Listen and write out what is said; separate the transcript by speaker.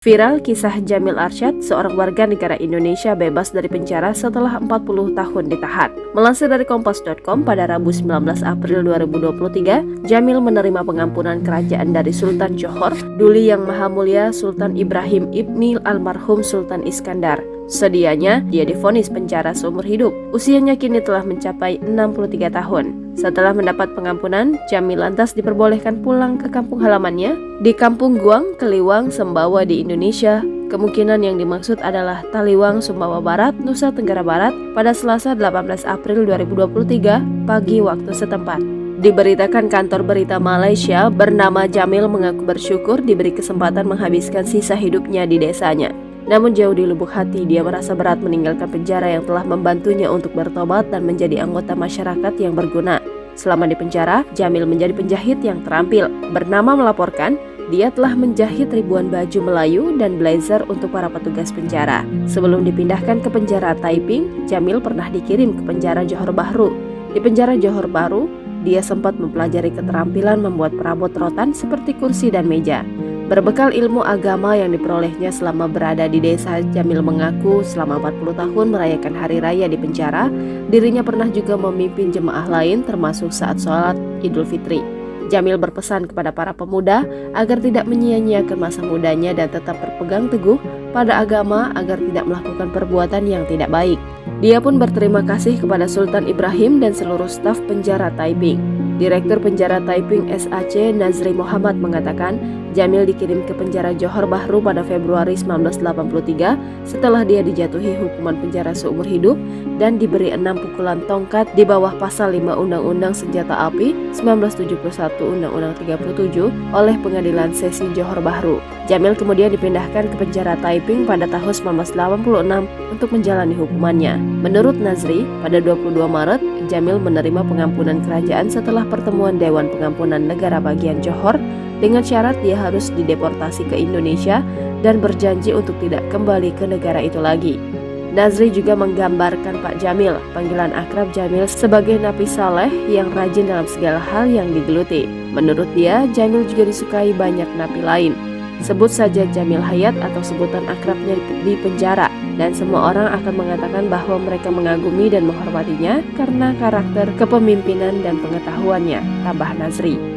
Speaker 1: Viral kisah Jamil Arsyad, seorang warga negara Indonesia bebas dari penjara setelah 40 tahun ditahan. Melansir dari Kompas.com, pada Rabu 19 April 2023, Jamil menerima pengampunan kerajaan dari Sultan Johor, Duli Yang Maha Mulia Sultan Ibrahim Ibni almarhum Sultan Iskandar. Sedianya, dia divonis penjara seumur hidup. Usianya kini telah mencapai 63 tahun. Setelah mendapat pengampunan, Jamil lantas diperbolehkan pulang ke kampung halamannya di Kampung Guang, Kaliwang, Sumbawa di Indonesia. Kemungkinan yang dimaksud adalah Taliwang, Sumbawa Barat, Nusa Tenggara Barat pada Selasa 18 April 2023 pagi waktu setempat. Diberitakan kantor berita Malaysia bernama Jamil mengaku bersyukur diberi kesempatan menghabiskan sisa hidupnya di desanya. Namun jauh di lubuk hati dia merasa berat meninggalkan penjara yang telah membantunya untuk bertobat dan menjadi anggota masyarakat yang berguna. Selama di penjara, Jamil menjadi penjahit yang terampil. Bernama melaporkan, dia telah menjahit ribuan baju Melayu dan blazer untuk para petugas penjara. Sebelum dipindahkan ke penjara Taiping, Jamil pernah dikirim ke penjara Johor Bahru. Di penjara Johor Bahru, dia sempat mempelajari keterampilan membuat perabot rotan seperti kursi dan meja. Berbekal ilmu agama yang diperolehnya selama berada di desa, Jamil mengaku selama 40 tahun merayakan hari raya di penjara, dirinya pernah juga memimpin jemaah lain termasuk saat sholat Idul Fitri. Jamil berpesan kepada para pemuda agar tidak menyia-nyiakan masa mudanya dan tetap berpegang teguh pada agama agar tidak melakukan perbuatan yang tidak baik. Dia pun berterima kasih kepada Sultan Ibrahim dan seluruh staf penjara Taiping. Direktur penjara Taiping SAC Nazri Muhammad mengatakan, Jamil dikirim ke penjara Johor Bahru pada Februari 1983 setelah dia dijatuhi hukuman penjara seumur hidup dan diberi 6 pukulan tongkat di bawah pasal 5 Undang-Undang Senjata Api 1971 Undang-Undang 37 oleh Pengadilan Sesi Johor Bahru. Jamil kemudian dipindahkan ke penjara Taiping pada tahun 1986 untuk menjalani hukumannya. Menurut Nazri, pada 22 Maret, Jamil menerima pengampunan kerajaan setelah pertemuan Dewan Pengampunan Negara Bagian Johor dengan syarat dia harus dideportasi ke Indonesia dan berjanji untuk tidak kembali ke negara itu lagi. Nazri juga menggambarkan Pak Jamil, panggilan akrab Jamil, sebagai napi saleh yang rajin dalam segala hal yang digeluti. Menurut dia, Jamil juga disukai banyak napi lain. Sebut saja Jamil Hayat atau sebutan akrabnya di penjara, dan semua orang akan mengatakan bahwa mereka mengagumi dan menghormatinya karena karakter kepemimpinan dan pengetahuannya, tambah Nazri.